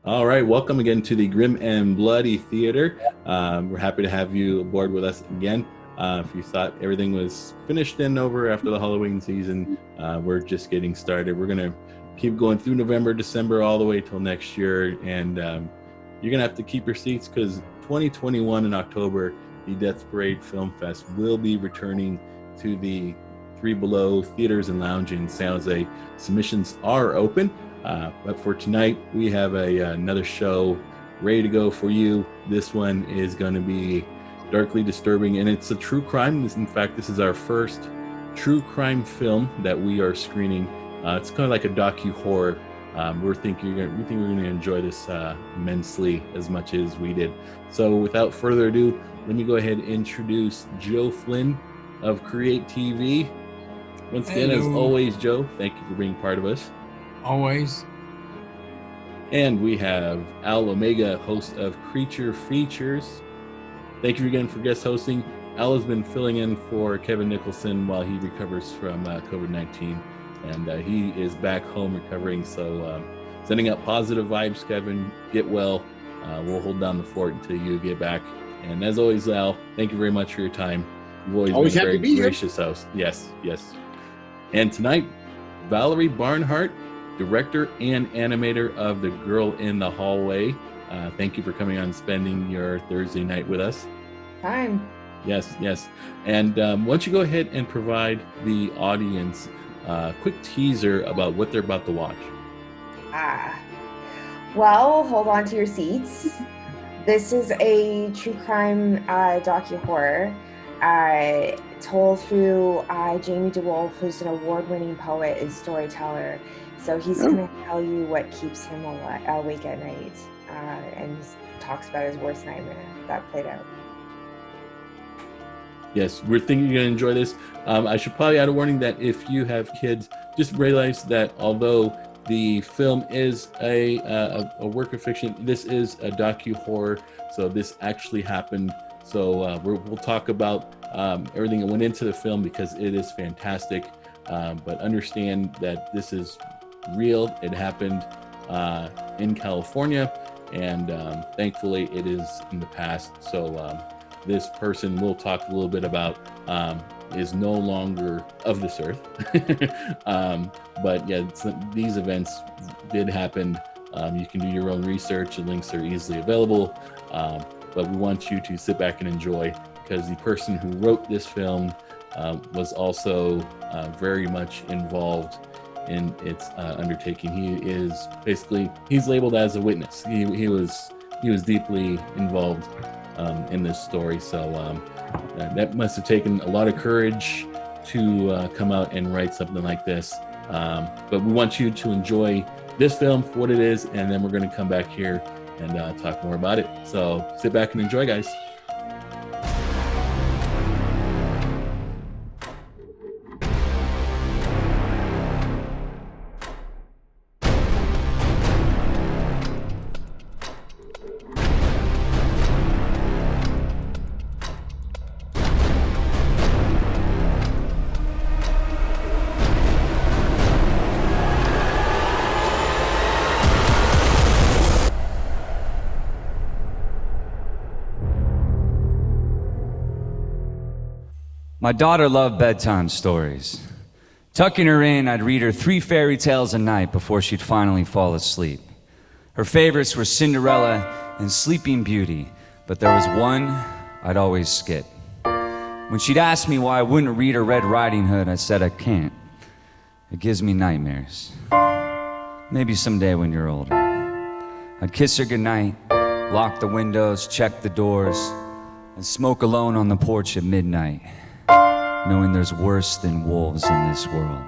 All right, welcome again to the Grim and Bloody Theater. We're happy to have you aboard with us again. If you thought everything was finished and over after the Halloween season, we're just getting started. We're going to keep going through November, December, all the way till next year. And you're going to have to keep your seats because 2021 in October, the Death Parade Film Fest will be returning to the Three Below Theaters and Lounge in San Jose. Submissions are open. But for tonight, we have another show ready to go for you. This one is going to be darkly disturbing, and it's a true crime. In fact, this is our first true crime film that we are screening. It's kind of like a docu-horror. We think we're going to enjoy this immensely as much as we did. So without further ado, let me go ahead and introduce Joe Flynn of Create TV. Once again, as always, Joe, thank you for being part of us. Always. And we have Al Omega, host of Creature Features. Thank you again for guest hosting. Al has been filling in for Kevin Nicholson while he recovers from COVID-19. And he is back home recovering. So sending out positive vibes, Kevin. Get well. We'll hold down the fort until you get back. And as always, Al, thank you very much for your time. You've always been a very gracious host. Yes. And tonight, Valerie Barnhart, director and animator of The Girl in the Hallway. Thank you for coming on and spending your Thursday night with us. Time. Yes. And why don't you go ahead and provide the audience a quick teaser about what they're about to watch. Well, hold on to your seats. This is a true crime docu-horror told through Jamie DeWolf, who's an award-winning poet and storyteller. So he's going to tell you what keeps him awake at night, and he talks about his worst nightmare that played out. Yes, we're thinking you're going to enjoy this. I should probably add a warning that if you have kids, just realize that although the film is a work of fiction, this is a docu-horror, so this actually happened. So we'll talk about everything that went into the film because it is fantastic, but understand that this is real. It happened in California, and thankfully it is in the past. So this person we'll talk a little bit about is no longer of this earth. But yeah, these events did happen. You can do your own research. The links are easily available. But we want you to sit back and enjoy, because the person who wrote this film was also very much involved in its undertaking. He's labeled as a witness. He was deeply involved in this story. So that must have taken a lot of courage to come out and write something like this. But we want you to enjoy this film for what it is, and then we're going to come back here and talk more about it. So sit back and enjoy, guys. My daughter loved bedtime stories. Tucking her in, I'd read her 3 fairy tales a night before she'd finally fall asleep. Her favorites were Cinderella and Sleeping Beauty, but there was one I'd always skip. When she'd ask me why I wouldn't read her Red Riding Hood, I said I can't. It gives me nightmares. Maybe someday when you're older. I'd kiss her goodnight, lock the windows, check the doors, and smoke alone on the porch at midnight, knowing there's worse than wolves in this world.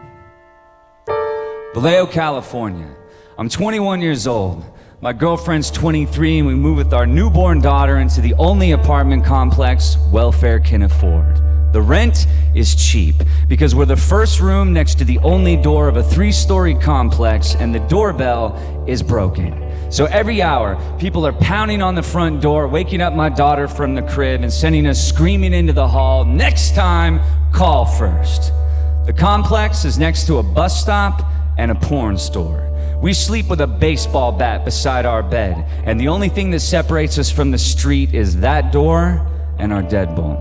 Vallejo, California. I'm 21 years old. My girlfriend's 23, and we moved with our newborn daughter into the only apartment complex welfare can afford. The rent is cheap because we're the first room next to the only door of a 3-story complex, and the doorbell is broken. So every hour, people are pounding on the front door, waking up my daughter from the crib and sending us screaming into the hall, "Next time, call first." The complex is next to a bus stop and a porn store. We sleep with a baseball bat beside our bed, and the only thing that separates us from the street is that door and our deadbolt.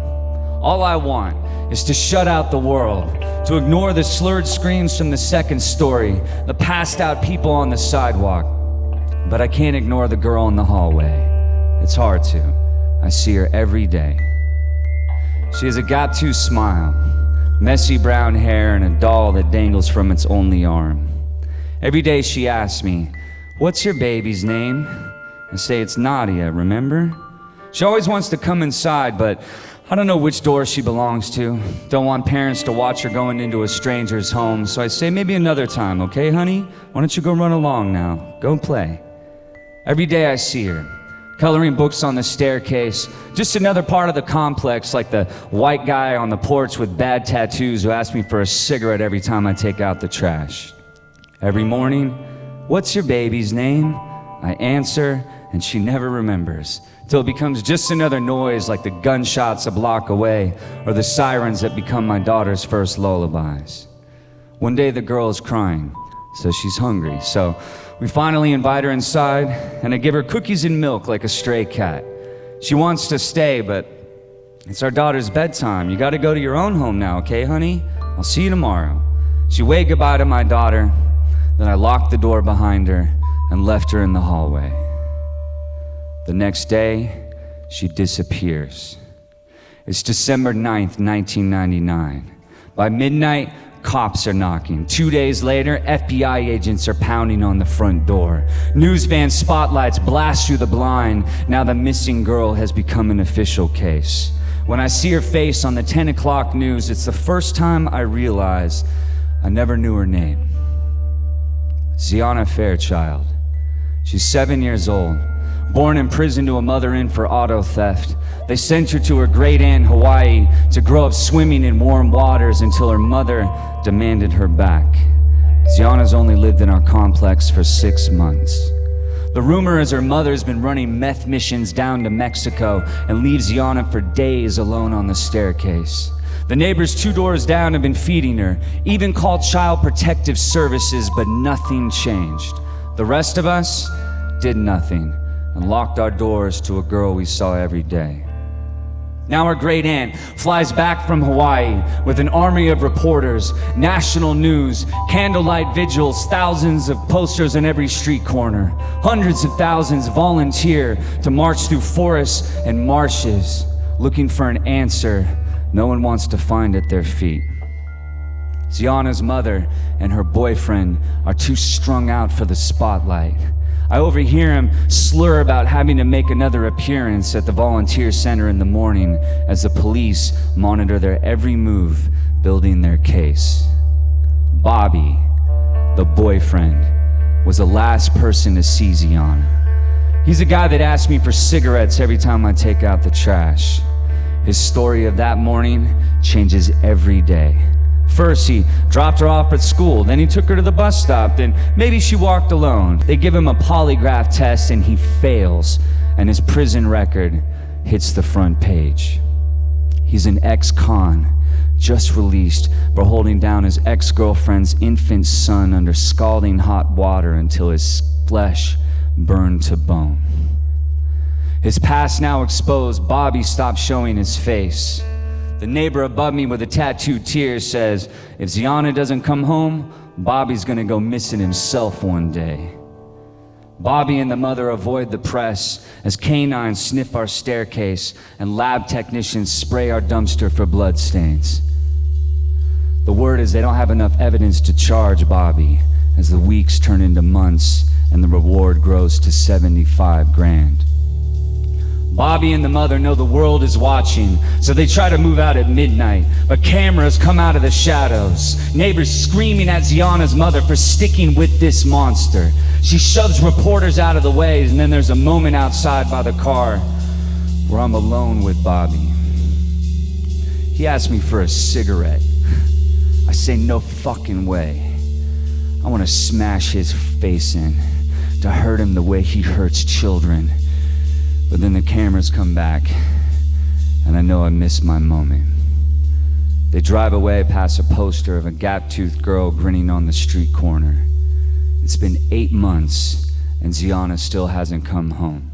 All I want is to shut out the world, to ignore the slurred screams from the second story, the passed out people on the sidewalk. But I can't ignore the girl in the hallway. It's hard to. I see her every day. She has a got-to smile, messy brown hair, and a doll that dangles from its only arm. Every day she asks me, "What's your baby's name?" I say, "It's Nadia, remember?" She always wants to come inside, but I don't know which door she belongs to. Don't want parents to watch her going into a stranger's home, so I say, "Maybe another time, okay, honey? Why don't you go run along now? Go play." Every day I see her, coloring books on the staircase, just another part of the complex, like the white guy on the porch with bad tattoos who asks me for a cigarette every time I take out the trash. Every morning, "What's your baby's name?" I answer, and she never remembers, till it becomes just another noise like the gunshots a block away or the sirens that become my daughter's first lullabies. One day the girl is crying, says she's hungry, so we finally invite her inside, and I give her cookies and milk like a stray cat. She wants to stay, but it's our daughter's bedtime. You gotta go to your own home now, okay, honey? I'll see you tomorrow. She waved goodbye to my daughter, then I locked the door behind her and left her in the hallway. The next day, she disappears. It's December 9th, 1999. By midnight, cops are knocking. 2 days later, FBI agents are pounding on the front door. News van spotlights blast through the blind. Now the missing girl has become an official case. When I see her face on the 10 o'clock news, it's the first time I realize I never knew her name. Xiana Fairchild. She's 7 years old. Born in prison to a mother in for auto theft. They sent her to her great aunt in Hawaii to grow up swimming in warm waters until her mother demanded her back. Xiana's only lived in our complex for 6 months. The rumor is her mother's been running meth missions down to Mexico and leaves Xiana for days alone on the staircase. The neighbors 2 doors down have been feeding her, even called Child Protective Services, but nothing changed. The rest of us did nothing and locked our doors to a girl we saw every day. Now her great aunt flies back from Hawaii with an army of reporters, national news, candlelight vigils, thousands of posters on every street corner. Hundreds of thousands volunteer to march through forests and marshes, looking for an answer no one wants to find at their feet. Xiana's mother and her boyfriend are too strung out for the spotlight. I overhear him slur about having to make another appearance at the volunteer center in the morning as the police monitor their every move, building their case. Bobby, the boyfriend, was the last person to see Xiana. He's the guy that asks me for cigarettes every time I take out the trash. His story of that morning changes every day. First, he dropped her off at school, then he took her to the bus stop, then maybe she walked alone. They give him a polygraph test and he fails, and his prison record hits the front page. He's an ex-con, just released for holding down his ex-girlfriend's infant son under scalding hot water until his flesh burned to bone. His past now exposed, Bobby stopped showing his face. The neighbor above me with a tattooed tear says, if Xiana doesn't come home, Bobby's gonna go missing himself one day. Bobby and the mother avoid the press as canines sniff our staircase and lab technicians spray our dumpster for bloodstains. The word is they don't have enough evidence to charge Bobby as the weeks turn into months and the reward grows to 75 grand. Bobby and the mother know the world is watching, so they try to move out at midnight, but cameras come out of the shadows. Neighbors screaming at Xiana's mother for sticking with this monster. She shoves reporters out of the way, and then there's a moment outside by the car where I'm alone with Bobby. He asks me for a cigarette. I say no fucking way. I want to smash his face in, to hurt him the way he hurts children. But then the cameras come back, and I know I missed my moment. They drive away past a poster of a gap-toothed girl grinning on the street corner. It's been 8 months, and Xiana still hasn't come home.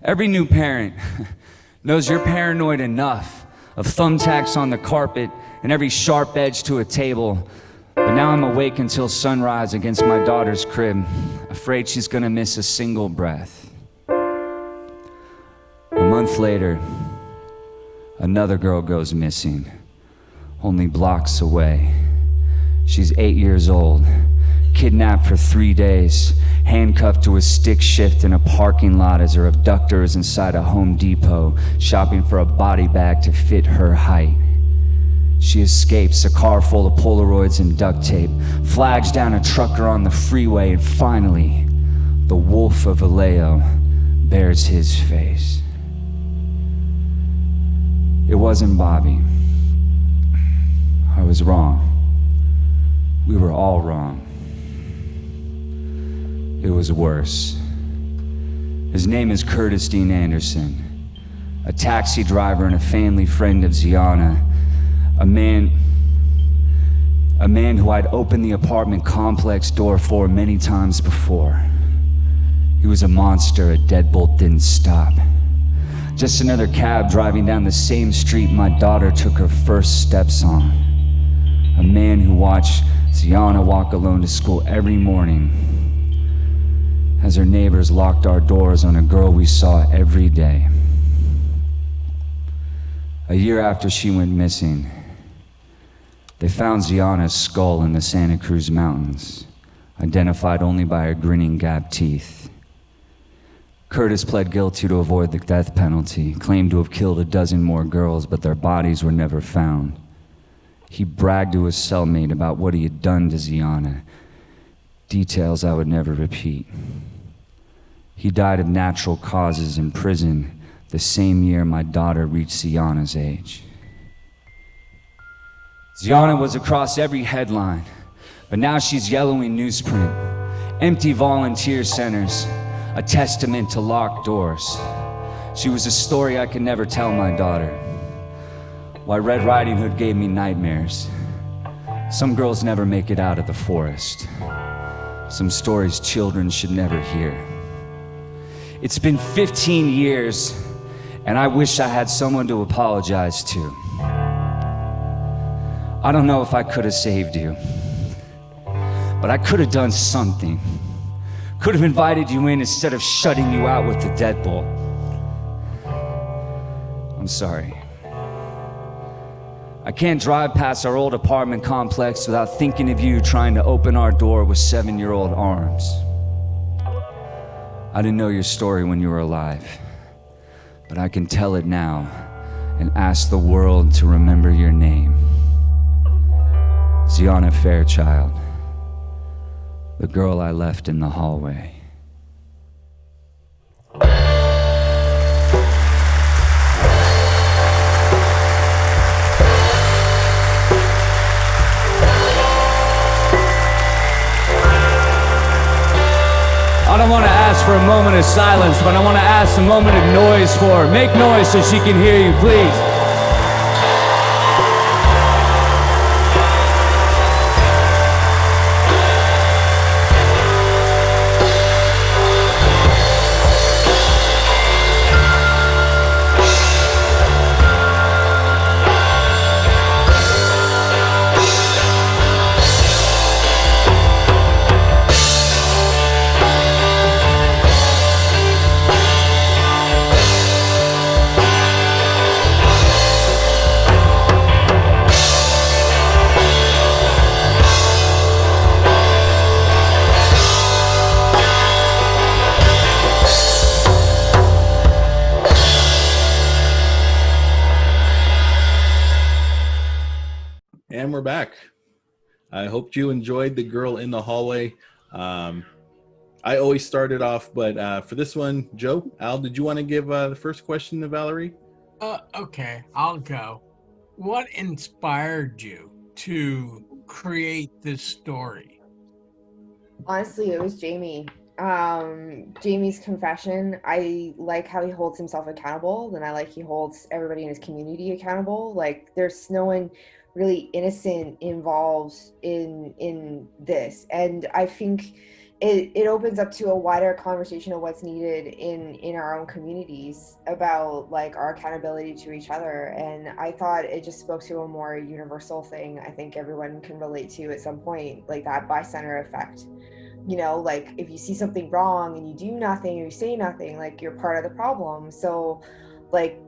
Every new parent knows you're paranoid enough of thumbtacks on the carpet and every sharp edge to a table. But now I'm awake until sunrise against my daughter's crib, afraid she's gonna miss a single breath. A month later, another girl goes missing, only blocks away. She's 8 years old, kidnapped for 3 days, handcuffed to a stick shift in a parking lot as her abductor is inside a Home Depot, shopping for a body bag to fit her height. She escapes a car full of Polaroids and duct tape, flags down a trucker on the freeway, and finally, the wolf of Vallejo bears his face. It wasn't Bobby. I was wrong. We were all wrong. It was worse. His name is Curtis Dean Anderson, a taxi driver and a family friend of Xiana, a man who I'd opened the apartment complex door for many times before. He was a monster a deadbolt didn't stop. Just another cab driving down the same street my daughter took her first steps on. A man who watched Xiana walk alone to school every morning as her neighbors locked our doors on a girl we saw every day. A year after she went missing, they found Xiana's skull in the Santa Cruz Mountains, identified only by her grinning gap teeth. Curtis pled guilty to avoid the death penalty, claimed to have killed a dozen more girls, but their bodies were never found. He bragged to his cellmate about what he had done to Xiana, details I would never repeat. He died of natural causes in prison the same year my daughter reached Xiana's age. Xiana was across every headline, but now she's yellow in newsprint. Empty volunteer centers, a testament to locked doors. She was a story I could never tell my daughter. Why Red Riding Hood gave me nightmares. Some girls never make it out of the forest. Some stories children should never hear. It's been 15 years, and I wish I had someone to apologize to. I don't know if I could have saved you, but I could have done something. Could have invited you in instead of shutting you out with the deadbolt. I'm sorry. I can't drive past our old apartment complex without thinking of you trying to open our door with 7-year-old arms. I didn't know your story when you were alive, but I can tell it now and ask the world to remember your name. Xiana Fairchild, the girl I left in the hallway. I don't want to ask for a moment of silence, but I want to ask a moment of noise for her. Make noise so she can hear you, please. And we're back. I hope you enjoyed The Girl in the Hallway. I always started off, but for this one, Joe, Al, did you want to give the first question to Valerie? Okay, I'll go. What inspired you to create this story? Honestly, it was Jamie. Jamie's confession. I like how he holds himself accountable, and I like he holds everybody in his community accountable. Like, there's no one really innocent involved in this. And I think it opens up to a wider conversation of what's needed in our own communities about like our accountability to each other. And I thought it just spoke to a more universal thing I think everyone can relate to at some point, like that bystander effect. You know, like if you see something wrong and you do nothing or you say nothing, like you're part of the problem. So like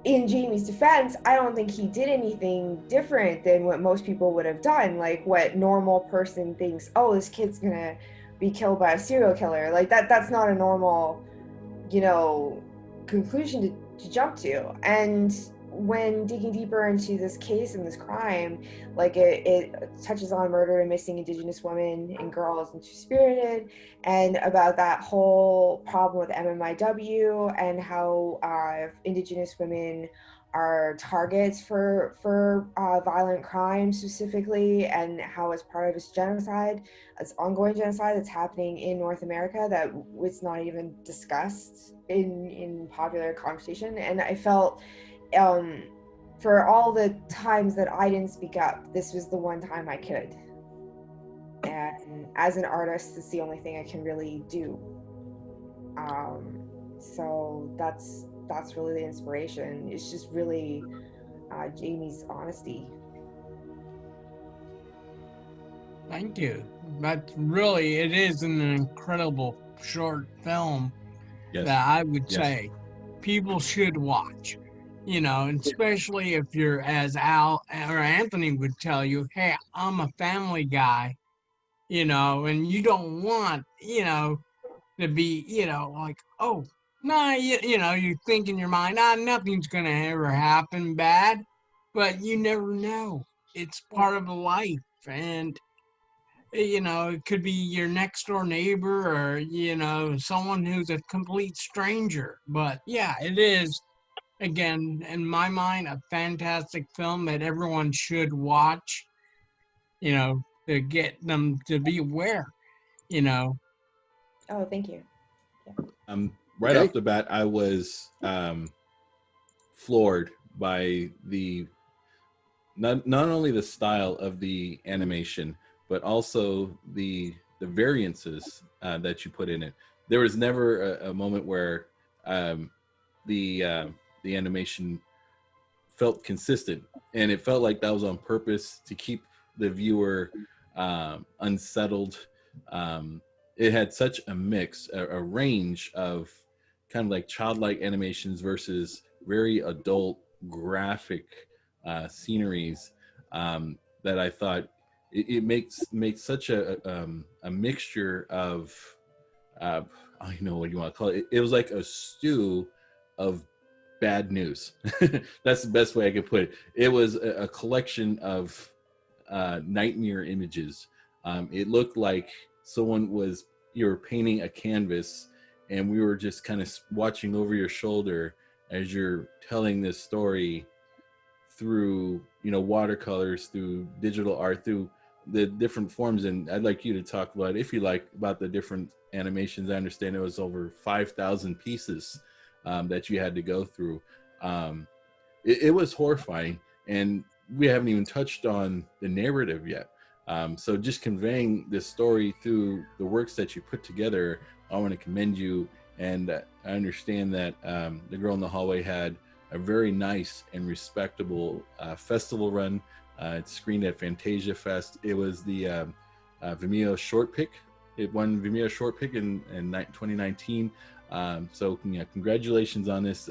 in Jamie's defense, I don't think he did anything different than what most people would have done. Like what normal person thinks, oh, this kid's gonna be killed by a serial killer. Like that's not a normal, you know, conclusion to jump to. And when digging deeper into this case and this crime, like it touches on murder and missing Indigenous women and girls and Two-Spirited, and about that whole problem with MMIW and how Indigenous women are targets for violent crime specifically, and how it's part of this genocide, this ongoing genocide that's happening in North America that it's not even discussed in popular conversation. And I felt for all the times that I didn't speak up, this was the one time I could. And as an artist, it's the only thing I can really do. So that's really the inspiration. It's just really Jamie's honesty. Thank you. That's really, it is an incredible short film that I would say people should watch. You know, and especially if you're, as Al or Anthony would tell you, hey, I'm a family guy, you know, and you don't want, you know, to be, you know, like, oh, nah, you know, you think in your mind, nothing's going to ever happen bad, but you never know. It's part of life. And, you know, it could be your next door neighbor or, you know, someone who's a complete stranger. But yeah, it is, again, in my mind, a fantastic film that everyone should watch, you know, to get them to be aware, you know. Oh, thank you. Right off the bat, I was floored by the not only the style of the animation, but also the variances that you put in it. There was never a moment where the animation felt consistent, and it felt like that was on purpose to keep the viewer unsettled. It had such a mix, a range of kind of like childlike animations versus very adult graphic sceneries that I thought it makes such a mixture of I don't know what you want to call it. It was like a stew of bad news. That's the best way I could put it. It was a collection of nightmare images. It looked like you were painting a canvas, and we were just kind of watching over your shoulder as you're telling this story through, you know, watercolors, through digital art, through the different forms. And I'd like you to talk about, if you like, about the different animations. I understand it was over 5,000 pieces that you had to go through. It was horrifying, and we haven't even touched on the narrative yet. So just conveying this story through the works that you put together, I want to commend you. And I understand that The Girl in the Hallway had a very nice and respectable festival run. It screened at Fantasia Fest. It was the Vimeo Short Pick. It won Vimeo Short Pick in 2019. So yeah, congratulations on this.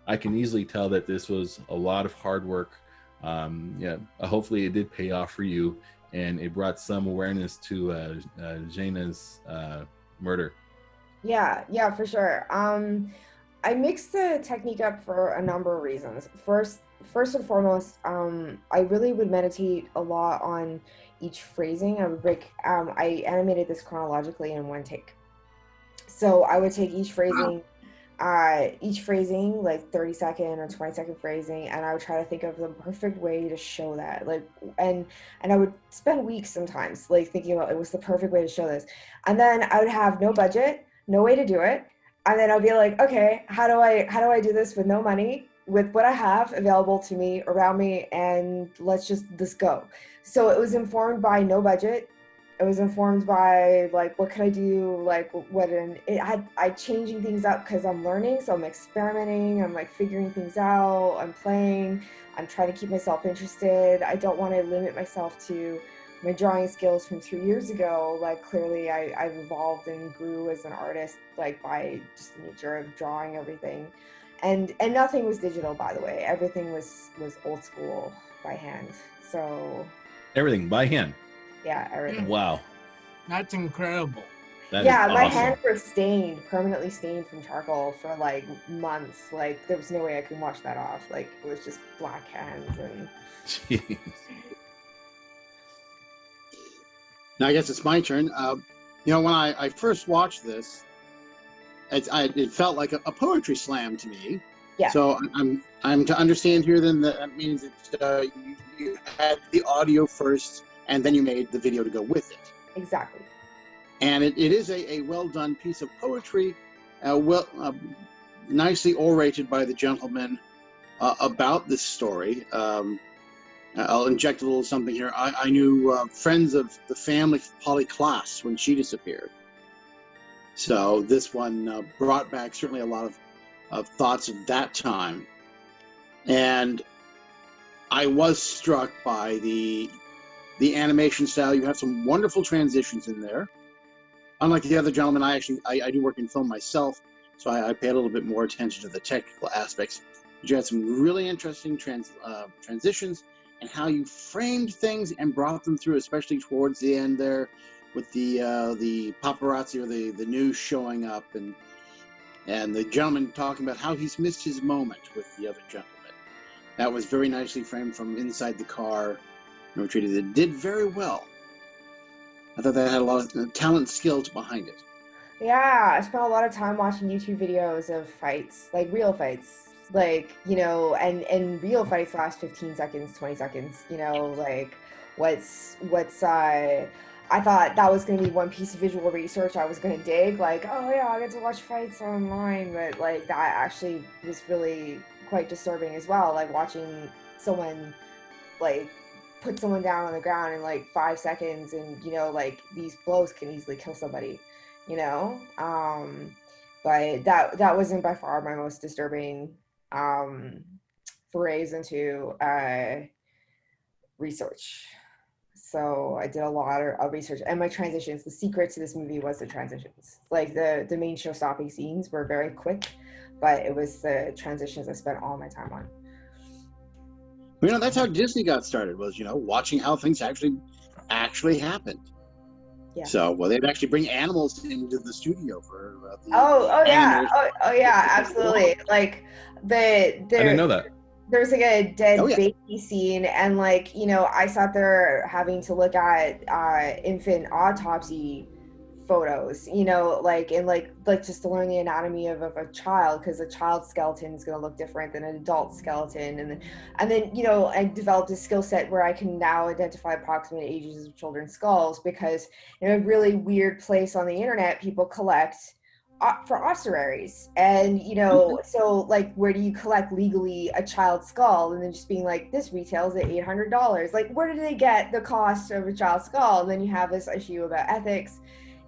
I can easily tell that this was a lot of hard work. Hopefully it did pay off for you, and it brought some awareness to Xiana's murder. Yeah, for sure. I mixed the technique up for a number of reasons. First and foremost, I really would meditate a lot on each phrasing. I would I animated this chronologically in one take. So I would take each phrasing, like 30-second or 20-second phrasing, and I would try to think of the perfect way to show that. Like, and I would spend weeks sometimes like thinking about it was the perfect way to show this. And then I would have no budget, no way to do it. And then I'll be like, okay, how do I do this with no money with what I have available to me, around me, and let's go. So it was informed by no budget. It was informed by like, what could I do? Like I changing things up because I'm learning. So I'm experimenting. I'm like figuring things out. I'm playing. I'm trying to keep myself interested. I don't want to limit myself to my drawing skills from 3 years ago. Like clearly I've evolved and grew as an artist, like by just the nature of drawing everything. And nothing was digital, by the way. Everything was old school by hand. So everything by hand. Yeah, everything. Wow. That's incredible. My hands were permanently stained from charcoal for like months. Like there was no way I could wash that off. Like it was just black hands and. Jeez. Now I guess it's my turn. When I first watched this, it felt like a poetry slam to me. Yeah. So I'm to understand here then that means that you had the audio first, and then you made the video to go with it. Exactly. And it is a well-done piece of poetry, nicely orated by the gentleman about this story. I'll inject a little something here. I knew friends of the family Polly Klaas when she disappeared. So this one brought back certainly a lot of thoughts of that time. And I was struck by the animation style. You have some wonderful transitions in there. Unlike the other gentleman, I do work in film myself, so I pay a little bit more attention to the technical aspects. But you had some really interesting transitions and how you framed things and brought them through, especially towards the end there with the paparazzi or the news showing up and the gentleman talking about how he's missed his moment with the other gentleman. That was very nicely framed from inside the car. It did very well. I thought that had a lot of talent and skills behind it. Yeah, I spent a lot of time watching YouTube videos of fights, like real fights, like, and real fights last 15 seconds, 20 seconds, like I thought that was going to be one piece of visual research I was going to dig, like, oh yeah, I get to watch fights online, but like that actually was really quite disturbing as well, like watching someone like put someone down on the ground in like 5 seconds and like these blows can easily kill somebody, but that wasn't by far my most disturbing forays into research. So I did a lot of research, and my transitions, the secret to this movie was the transitions. Like the main show stopping scenes were very quick, but it was the transitions I spent all my time on. That's how Disney got started, was, watching how things actually happened. Yeah. So, they'd actually bring animals into the studio for Oh yeah, absolutely. Like I didn't know that. There's like a dead baby scene, and like, I sat there having to look at infant autopsy photos, like just to learn the anatomy of a child, because a child's skeleton is going to look different than an adult skeleton, and then I developed a skill set where I can now identify approximate ages of children's skulls, because in a really weird place on the internet, people collect for ossuaries, and so like, where do you collect legally a child's skull? And then just being like, this retails at $800, like, where did they get the cost of a child's skull? And then you have this issue about ethics,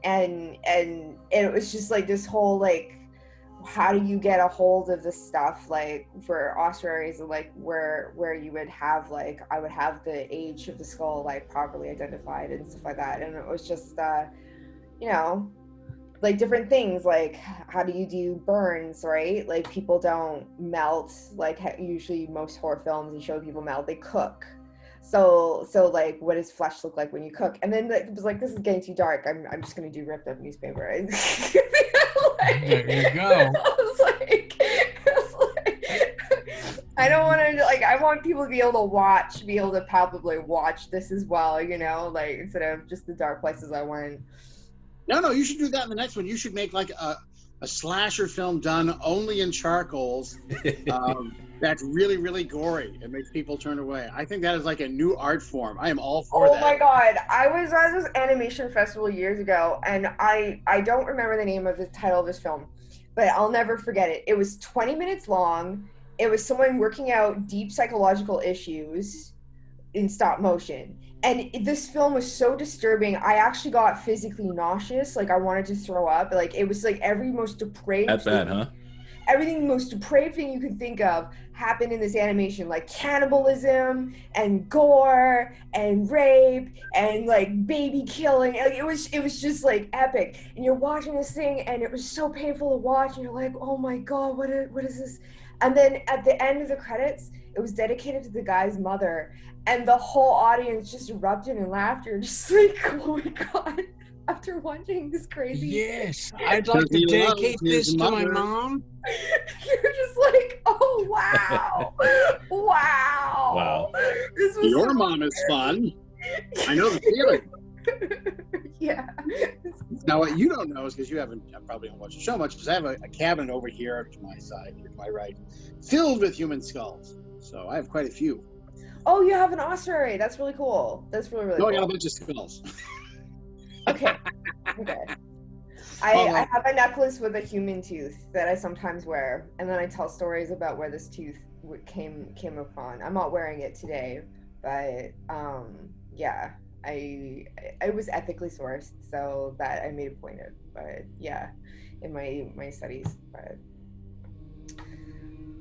and it was just like this whole, like, how do you get a hold of this stuff, like for ossuaries, and like where you would have, like, I would have the age of the skull like properly identified and stuff like that. And it was just like different things, like how do you do burns, right? Like people don't melt, like usually most horror films you show people melt, they cook. So like, what does flesh look like when you cook? And then it was like, this is getting too dark, I'm just gonna do ripped up newspaper. Like, there you go. I was like I don't want to, like, I want people to be able to palpably watch this as well, like, instead of just the dark places I went. No, you should do that in the next one. You should make like a slasher film done only in charcoals. That's really, really gory. It makes people turn away. I think that is like a new art form. I am all for that. Oh my God. I was at this animation festival years ago, and I don't remember the name of the title of this film, but I'll never forget it. It was 20 minutes long, It was someone working out deep psychological issues in stop motion. And this film was so disturbing. I actually got physically nauseous. Like, I wanted to throw up. Like, it was like every most depraved That's bad, huh? Everything, the most depraved thing you could think of happened in this animation, like cannibalism and gore and rape and like baby killing. Like, it was just like epic. And you're watching this thing and it was so painful to watch, and you're like, oh my God, what is this? And then at the end of the credits, it was dedicated to the guy's mother, and the whole audience just erupted in laughter, just like, oh my God. After watching this crazy, yes, I'd like to dedicate this to my mom. You're just like, oh wow, wow. This was your mom is fun. I know the feeling. Yeah. Now, what you don't know is because you probably don't watch the show much, because I have a cabinet over here to my side, here to my right, filled with human skulls. So I have quite a few. Oh, you have an ossuary. That's really cool. That's really cool. I got a bunch of skulls. Okay. I have a necklace with a human tooth that I sometimes wear, and then I tell stories about where this tooth came upon. I'm not wearing it today, but yeah, I was ethically sourced, so that I made a point of. But yeah, in my studies. But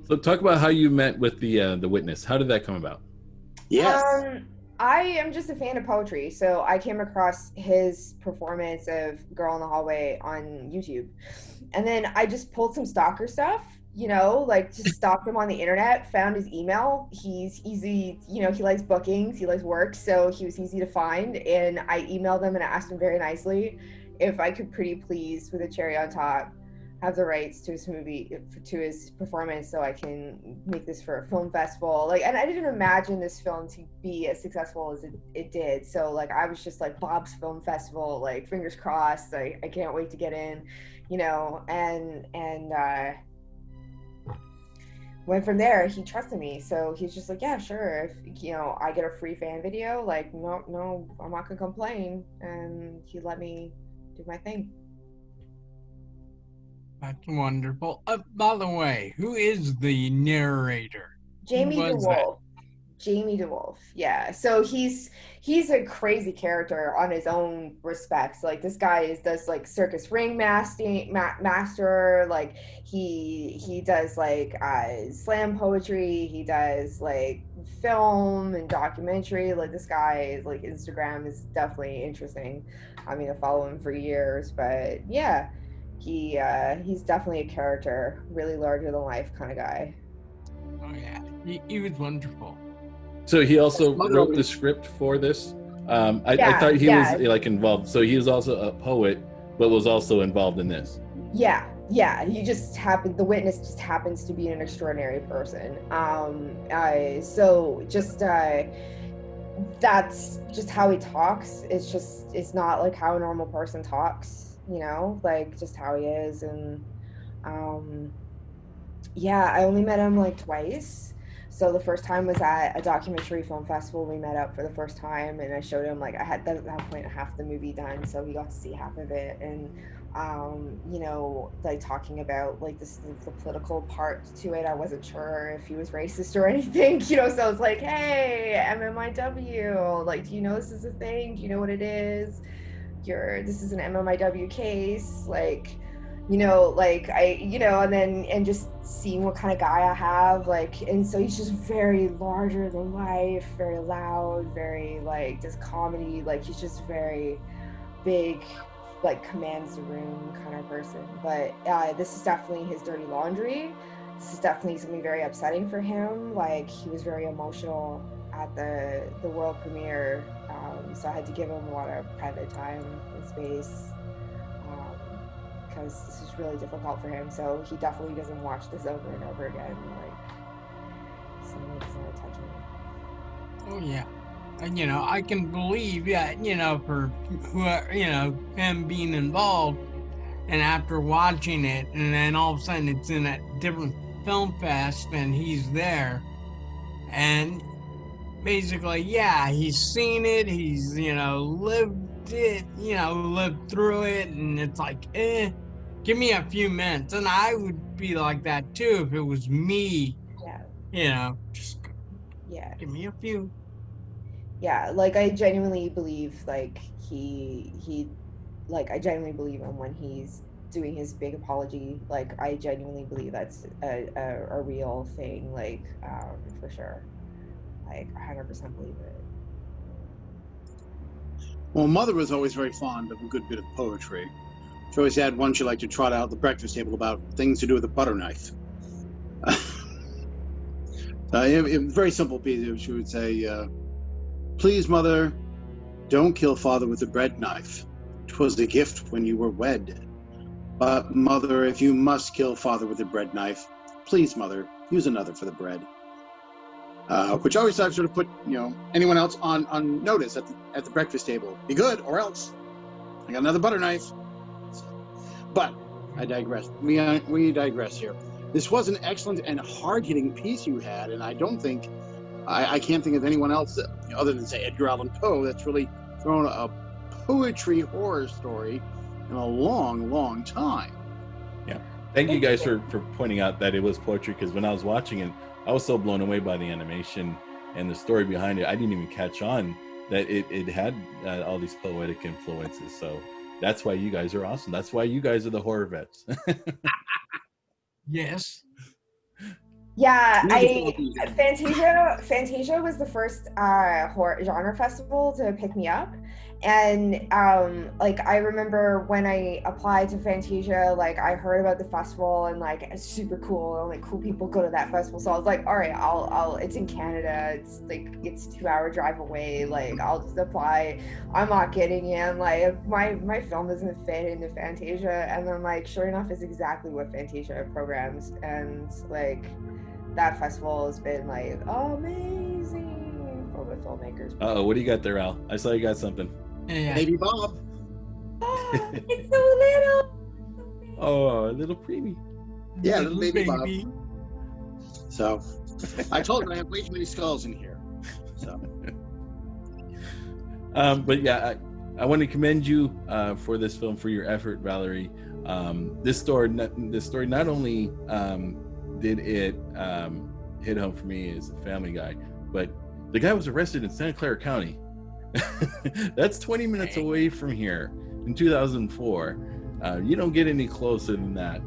so talk about how you met with the witness. How did that come about? Yes. I am just a fan of poetry, so I came across his performance of Girl in the Hallway on YouTube. And then I just pulled some stalker stuff, like just stalked him on the internet, found his email. He's easy, he likes bookings, he likes work, so he was easy to find. And I emailed him and I asked him very nicely if I could pretty please, with a cherry on top, have the rights to his movie, to his performance, so I can make this for a film festival. Like, and I didn't imagine this film to be as successful as it did. So like, I was just like, Bob's Film Festival, like, fingers crossed. I can't wait to get in, and went from there. He trusted me, so he's just like, yeah, sure. If I get a free fan video, like, no, I'm not gonna complain. And he let me do my thing. That's wonderful. By the way, who is the narrator? Jamie DeWolf. Jamie DeWolf. Yeah. So he's a crazy character on his own respects. Like, this guy does like circus ring master. Like, he does like slam poetry. He does like film and documentary. Like, this guy, like, Instagram is definitely interesting. I mean, I follow him for years, but yeah. He's definitely a character, really larger than life kind of guy. Oh yeah, he was wonderful. So he also wrote the script for this. I thought he was like involved. So he was also a poet, but was also involved in this. Yeah. He just the witness just happens to be an extraordinary person. So just that's just how he talks. It's not like how a normal person talks. Like, just how he is. And I only met him like twice. So the first time was at a documentary film festival. We met up for the first time, and I showed him, like, I had at that point half the movie done, so he got to see half of it. And like, talking about like the political part to it, I wasn't sure if he was racist or anything, so I was like, hey, MMIW, like, do you know this is a thing? Do you know what it is? This is an MMIW case, like, like, and just seeing what kind of guy I have, like, and so he's just very larger than life, very loud, very, like, does comedy, like, he's just very big, like, commands the room kind of person. But this is definitely his dirty laundry. This is definitely something very upsetting for him. Like, he was very emotional at the world premiere, so I had to give him a lot of private time and space, because this is really difficult for him. So he definitely doesn't watch this over and over again. Like, something doesn't want to touch him. Oh yeah, and I can believe that, for him being involved, and after watching it, and then all of a sudden it's in a different film fest and he's there, and basically, yeah, he's seen it, he's, lived it, lived through it, and it's like, give me a few minutes. And I would be like that too if it was me Just Yeah. give me a few. Yeah, like I genuinely believe like he like I genuinely believe him when he's doing his big apology. Like I genuinely believe that's a real thing, like for sure. Like 100% believe it. Well, Mother was always very fond of a good bit of poetry. She always had one she liked to trot out at the breakfast table about things to do with a butter knife. It was a very simple piece. She would say, please, Mother, don't kill Father with a bread knife. 'Twas a gift when you were wed. But, Mother, if you must kill Father with a bread knife, please, Mother, use another for the bread. Which always sort of put, anyone else on notice at the breakfast table. Be good, or else I got another butter knife. But I digress. We digress here. This was an excellent and hard-hitting piece you had, and I don't think I can't think of anyone else that, other than say Edgar Allan Poe, that's really thrown a poetry horror story in a long, long time. Yeah. Thank you guys for pointing out that it was poetry, because when I was watching it, I was so blown away by the animation and the story behind it. I didn't even catch on that it had all these poetic influences. So that's why you guys are awesome. That's why you guys are the horror vets. Yes. Yeah, Fantasia was the first horror genre festival to pick me up. And like I remember when I applied to Fantasia, like I heard about the festival and like it's super cool and like cool people go to that festival. So I was like, all right, I'll it's in Canada. It's like it's 2-hour drive away. Like I'll just apply. I'm not getting in. Like if my film doesn't fit into Fantasia, and then like sure enough, it's exactly what Fantasia programs, and like that festival has been like amazing for the filmmakers. Uh-oh, what do you got there, Al? I saw you got something. Yeah. Baby Bob. Oh, it's so little. Oh, a little preemie. Yeah, little baby Bob. So, I told you I have way too many skulls in here. So. But yeah, I want to commend you for this film, for your effort, Valerie. This story not only did it hit home for me as a family guy, but the guy was arrested in Santa Clara County. That's 20 minutes away from here in 2004. You don't get any closer than that.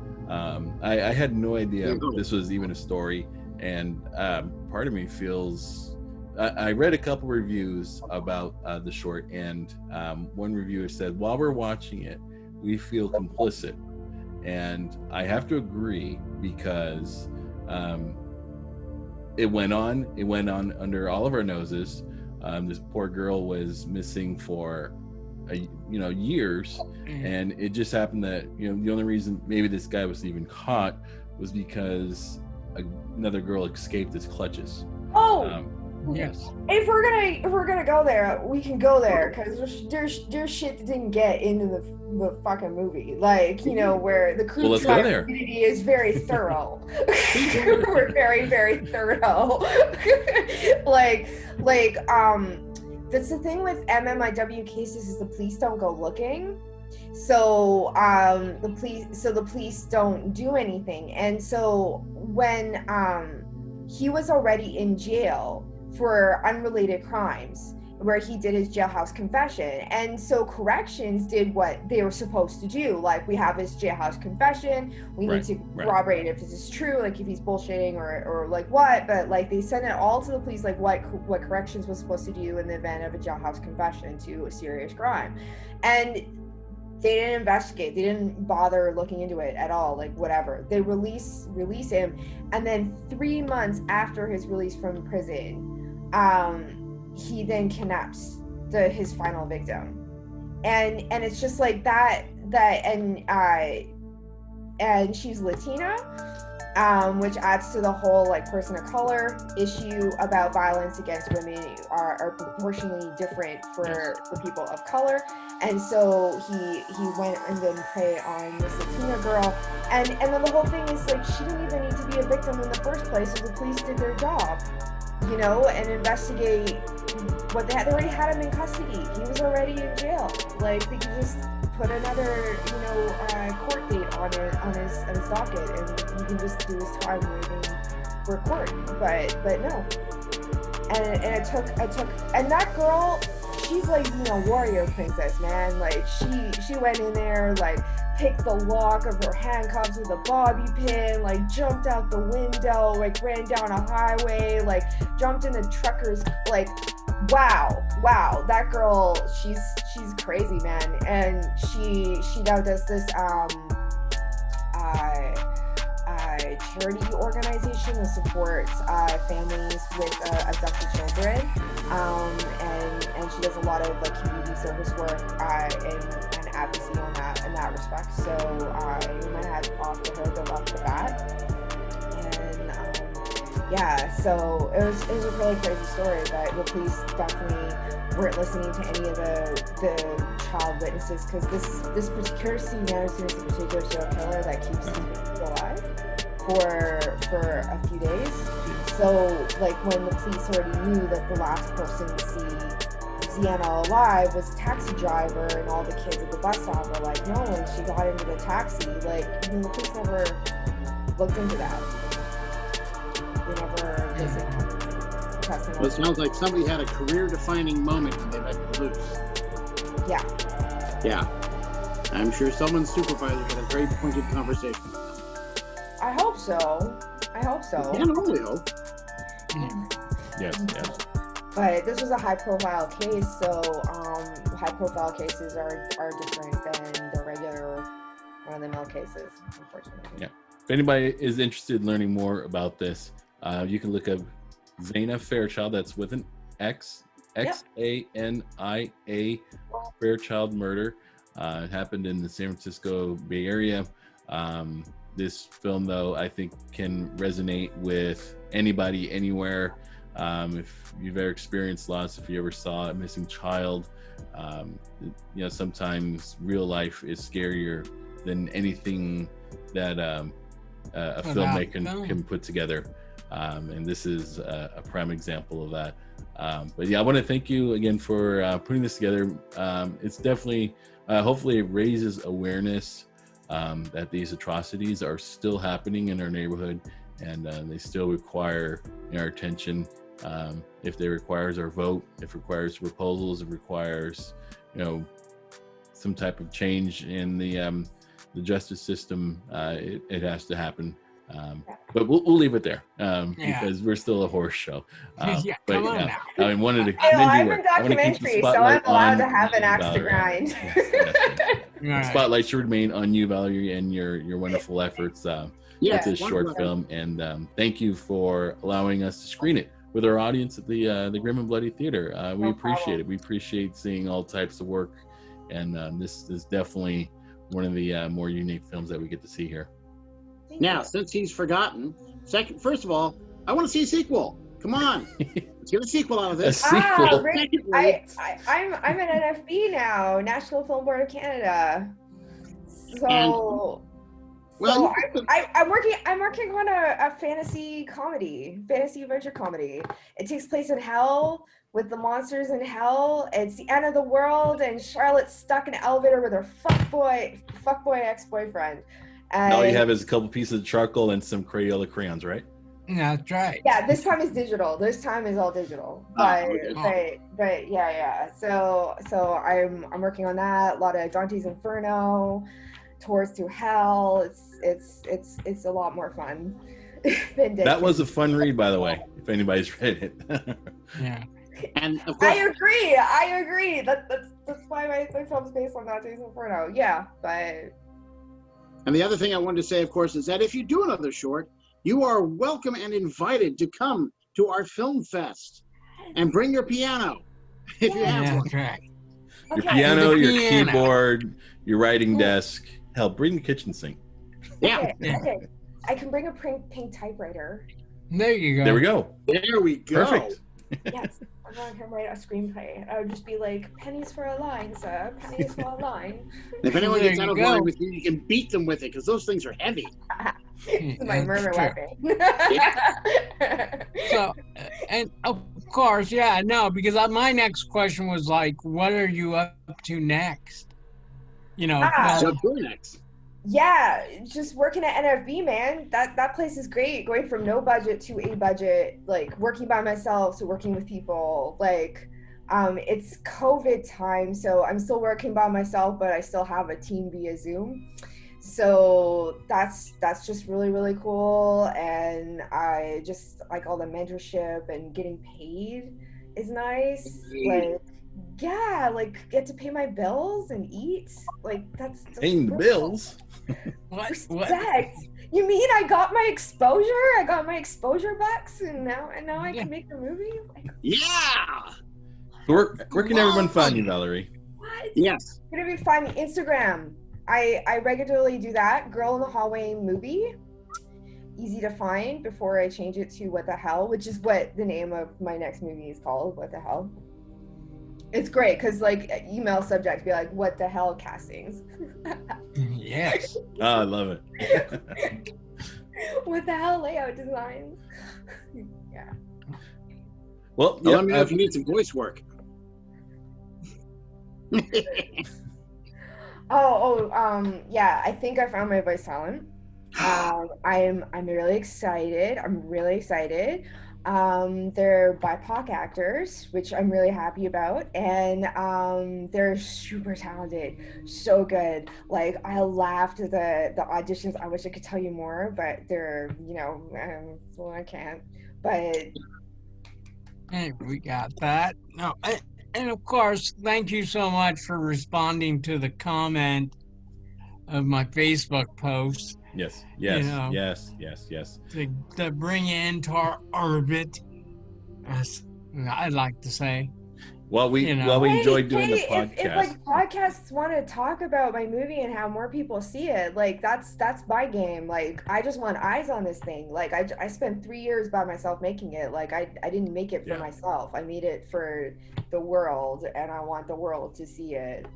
I had no idea this was even a story, and part of me feels I read a couple reviews about the short, and one reviewer said, while we're watching it, we feel complicit. And I have to agree, because it went on under all of our noses. This poor girl was missing for years, and it just happened that the only reason maybe this guy was even caught was because another girl escaped his clutches. Yes. If we're gonna go there, we can go there, because there's shit that didn't get into the fucking movie, like where the crew community is very thorough. We're very, very thorough. like that's the thing with MMIW cases, is the police don't go looking. So the police don't do anything. And so when he was already in jail for unrelated crimes, where he did his jailhouse confession, and so corrections did what they were supposed to do. Like, we have his jailhouse confession, we need to corroborate if this is true, like if he's bullshitting or like what, but like they sent it all to the police, like what corrections was supposed to do in the event of a jailhouse confession to a serious crime. And they didn't investigate, they didn't bother looking into it at all, like whatever. They release him, and then 3 months after his release from prison, he then kidnaps his final victim, and it's just like that and she's Latina, which adds to the whole like person of color issue about violence against women are proportionally different for people of color. And so he went and then preyed on this Latina girl, and then the whole thing is like, she didn't even need to be a victim in the first place, so the police did their job, and investigate what they had. They already had him in custody. He was already in jail. Like, they could just put another, court date on his docket, and he can just do his time record, but no. And it took, and that girl, she's like, you know, warrior princess, man. Like she went in there, like picked the lock of her handcuffs with a bobby pin, like jumped out the window, like ran down a highway, like jumped in a trucker's, like, wow, that girl, she's crazy, man. And she now does this charity organization that supports families with abducted children, and she does a lot of like community service work and advocacy in that respect. So my hat off to her right off the bat. And yeah, so it was a really crazy story, but the police definitely weren't listening to any of the child witnesses, because this particular scene now is a particular serial killer that keeps these people alive for a few days. So like when the police already knew that the last person to see Xiana alive was a taxi driver, and all the kids at the bus stop were like, no, and she got into the taxi, like, the police never looked into that. They never listened. Well, it sounds like somebody had a career-defining moment when they let you loose. Yeah. I'm sure someone's supervisor had a very pointed conversation. I hope so. You can only hope. Yes. But this was a high-profile case, so high-profile cases are different than the regular run-of-the-mill cases, unfortunately. Yeah. If anybody is interested in learning more about this, you can look up Xiana Fairchild. That's with an X, Xania, Fairchild murder. It happened in the San Francisco Bay Area. This film, though, I think can resonate with anybody, anywhere. If you've ever experienced loss, if you ever saw a missing child, you know, sometimes real life is scarier than anything that a filmmaker can put together. And this is a prime example of that. But yeah, I want to thank you again for putting this together. It's definitely, hopefully it raises awareness that these atrocities are still happening in our neighborhood, and they still require our attention. If they requires our vote, if it requires proposals, if it requires, you know, some type of change in the justice system, it has to happen. But we'll leave it there because we're still a horror show. Come on now. I wanted to commend you. I'm a documentary, so I'm allowed to have an axe to grind. The spotlight should remain on you, Valerie, and your wonderful efforts with this short film. And thank you for allowing us to screen it with our audience at the Grim and Bloody Theater. We appreciate it. We appreciate seeing all types of work, and this is definitely one of the more unique films that we get to see here. Now, since he's forgotten, first of all, I want to see a sequel. Come on, let's get a sequel out of this. A sequel. I'm an NFB now, National Film Board of Canada. So, I'm working on a fantasy adventure comedy. It takes place in hell with the monsters in hell. It's the end of the world, and Charlotte's stuck in an elevator with her fuckboy ex-boyfriend. And all you have is a couple pieces of charcoal and some Crayola crayons, right? Yeah, that's right. Yeah, this time is digital. This time is all digital. But yeah. So I'm working on that. A lot of Dante's Inferno, Tours to Hell. It's a lot more fun than Disney. That was a fun read, by the way, if anybody's read it. Yeah. And of course, I agree. That's why my film's based on Dante's Inferno. Yeah, but. And the other thing I wanted to say, of course, is that if you do another short, you are welcome and invited to come to our film fest and bring your piano if you have one. Okay. Your piano, your keyboard, your writing desk. Hell, bring the kitchen sink. Yeah. Okay. I can bring a pink typewriter. There you go. There we go. There we go. Perfect. Yes. I'm going to write a screenplay. I would just be like, pennies for a line, sir. Pennies for a line. If anyone gets out of line with you, you can beat them with it, because those things are heavy. It's my murder weapon. So, and of course, because my next question was like, what are you up to next? You know, So who next? Yeah, just working at NFB, man. That place is great. Going from no budget to a budget, like working by myself to working with people. Like, it's COVID time, so I'm still working by myself, but I still have a team via Zoom. So that's just really, really cool. And I just like all the mentorship and getting paid is nice. Like, yeah, like get to pay my bills and eat. Like that's Paying the really bills. What? respect. You mean I got my exposure? I got my exposure bucks, and now I Yeah. can make a movie? Like, Yeah. So where can everyone find you, Valerie? what? Yes. Gonna be fun. Instagram. I regularly do that. Girl in the Hallway movie. Easy to find before I change it to What the Hell, which is what the name of my next movie is called. What the Hell. It's great because like email subject be like, what the hell castings? Yes. Oh, I love it. What the hell layout designs? Yeah. Well, Let me know if you need some voice work. Yeah, I think I found my voice talent. I'm really excited. They're BIPOC actors, which I'm really happy about, and they're super talented, so good. Like I laughed at the auditions. I wish I could tell you more, but they're well, I can't. But Hey, we got that. No, and of course, thank you so much for responding to the comment of my Facebook post. Yes. You know. Yes. To bring you into our orbit, as I'd like to say. Well, we hey, enjoyed doing the podcast. If like podcasts want to talk about my movie and how more people see it, like that's my game. Like I just want eyes on this thing. Like I spent 3 years by myself making it. Like I didn't make it for myself. I made it for the world, and I want the world to see it.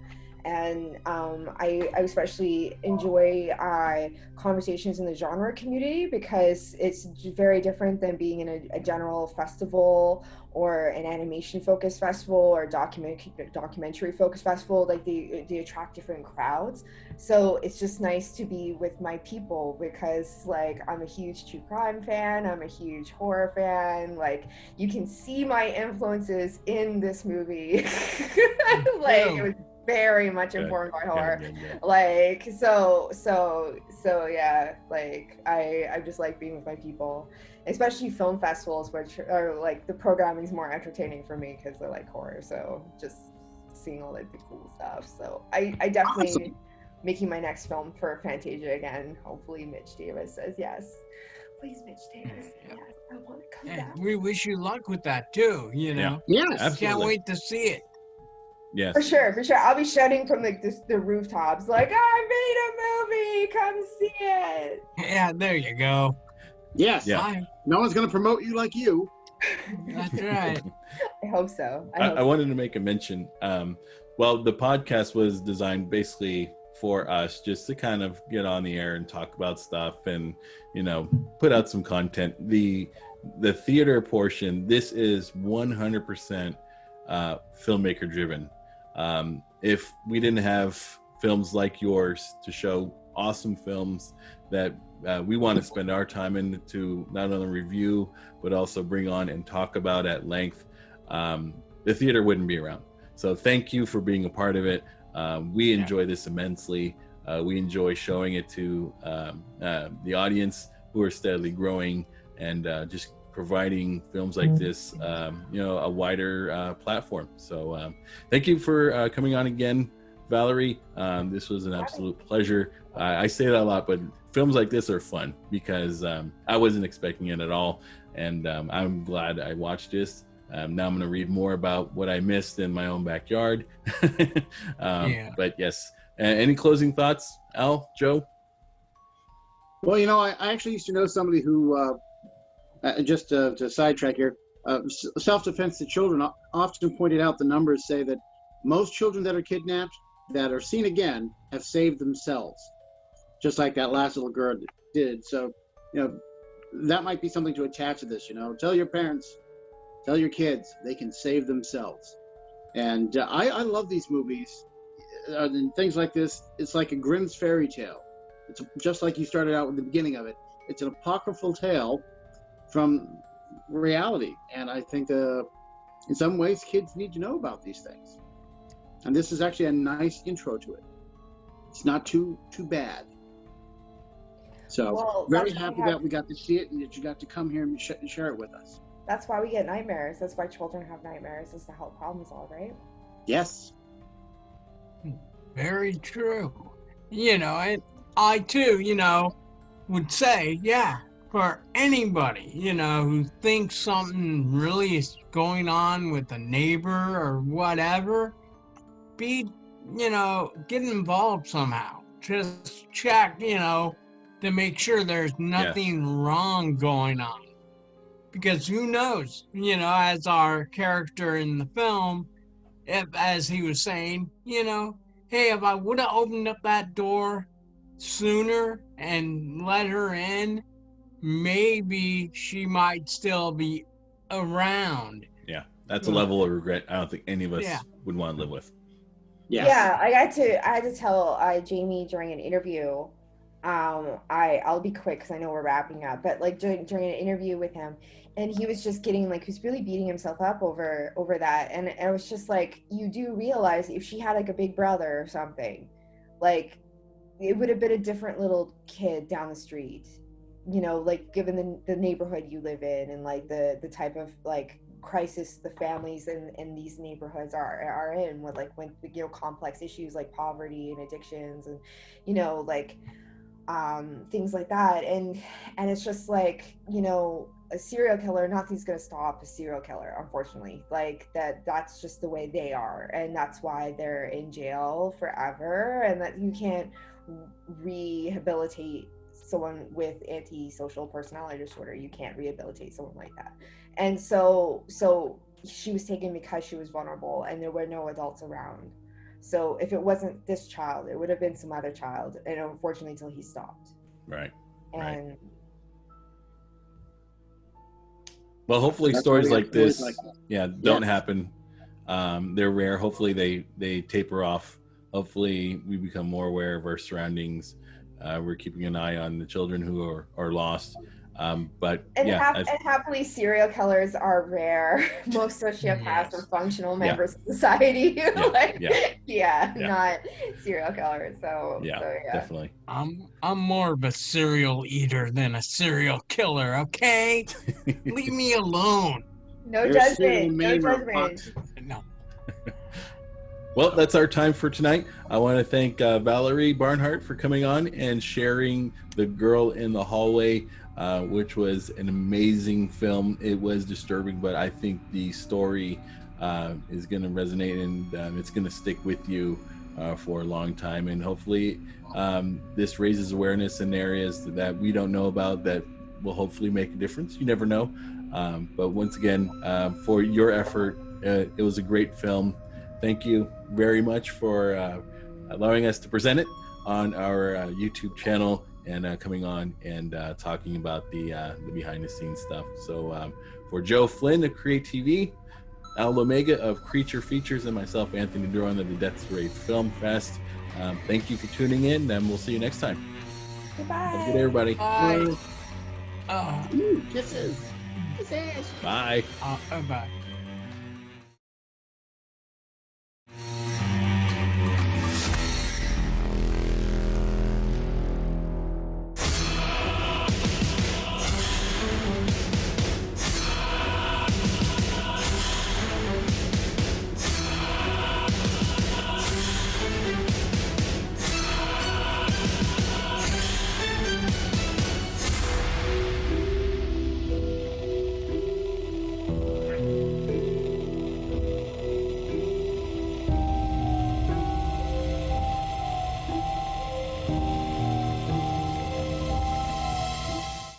And I especially enjoy conversations in the genre community because it's very different than being in a general festival or an animation focused festival or documentary focused festival. Like they attract different crowds. So it's just nice to be with my people because like I'm a huge true crime fan, I'm a huge horror fan. Like you can see my influences in this movie. Like it was very much informed by horror. Like so yeah, like I just like being with my people, especially film festivals, which are like the programming is more entertaining for me because they're like horror, so just seeing all like the cool stuff. So I definitely making my next film for Fantasia again. Hopefully Mitch Davis says yes. Please, Mitch Davis, yes, I want to come back. We wish you luck with that too, you know. Yes, absolutely. Can't wait to see it. Yes. For sure. I'll be shouting from like the rooftops, like, I made a movie, come see it. Yeah, there you go. Yes. Yeah. No one's going to promote you like you. That's right. I hope so. I wanted to make a mention. Well, the podcast was designed basically for us just to kind of get on the air and talk about stuff and, put out some content. The theater portion, this is 100% filmmaker driven. If we didn't have films like yours to show awesome films that we want to spend our time in to not only review but also bring on and talk about at length, the theater wouldn't be around. So thank you for being a part of it. We enjoy this immensely. We enjoy showing it to the audience who are steadily growing and just providing films like this, a wider platform. So thank you for coming on again, Valerie. This was an absolute pleasure. I say that a lot, but films like this are fun because I wasn't expecting it at all. And I'm glad I watched this. Now I'm going to read more about what I missed in my own backyard. But yes, any closing thoughts, Al, Joe? Well, I actually used to know somebody who, just to sidetrack here, self-defense to children often pointed out the numbers say that most children that are kidnapped that are seen again have saved themselves, just like that last little girl did. So, that might be something to attach to this. Tell your parents, tell your kids they can save themselves. And I love these movies and things like this. It's like a Grimm's fairy tale. It's just like you started out with the beginning of it. It's an apocryphal tale from reality, and I think in some ways kids need to know about these things. And this is actually a nice intro to it. It's not too bad. So very happy that we got to see it and that you got to come here and share it with us. That's why we get nightmares. That's why children have nightmares, is to help problem solve, right? Yes. Very true. And I too, would say, for anybody, who thinks something really is going on with a neighbor or whatever, get involved somehow. Just check, to make sure there's nothing wrong going on. Because who knows, as our character in the film, as he was saying, hey, if I would have opened up that door sooner and let her in, maybe she might still be around. Yeah, that's a level of regret I don't think any of us would want to live with. Yeah, I had to tell Jamie during an interview. I'll be quick because I know we're wrapping up, but like during an interview with him, and he was just getting like, he's really beating himself up over that, and I was just like, you do realize if she had like a big brother or something, like it would have been a different little kid down the street, like given the neighborhood you live in and like the type of like crisis the families in these neighborhoods are in, with like when complex issues like poverty and addictions and like things like that, and it's just like a serial killer, nothing's gonna stop a serial killer, unfortunately. Like that's just the way they are, and that's why they're in jail forever, and that you can't rehabilitate someone with antisocial personality disorder. You can't rehabilitate someone like that. And so she was taken because she was vulnerable and there were no adults around. So if it wasn't this child, it would have been some other child, and unfortunately until he stopped. Right. And well, hopefully stories like this don't happen. They're rare. Hopefully they taper off. Hopefully we become more aware of our surroundings. We're keeping an eye on the children who are lost. But happily serial killers are rare. Most sociopaths are functional members of society. Not serial killers. So definitely. I'm more of a serial eater than a serial killer. Okay, leave me alone. No judgment. No judgment. No. Well, that's our time for tonight. I want to thank Valerie Barnhart for coming on and sharing The Girl in the Hallway, which was an amazing film. It was disturbing, but I think the story is going to resonate, and it's going to stick with you for a long time. And hopefully this raises awareness in areas that we don't know about that will hopefully make a difference. You never know. But once again, for your effort, it was a great film. Thank you very much for allowing us to present it on our YouTube channel and coming on and talking about the behind the scenes stuff. So for Joe Flynn of Create TV, Al Omega of Creature Features, and myself, Anthony Duran of the Death's Ray Film Fest, thank you for tuning in, and we'll see you next time. Goodbye. Have a good day, everybody. Bye. Kisses. Bye. Bye.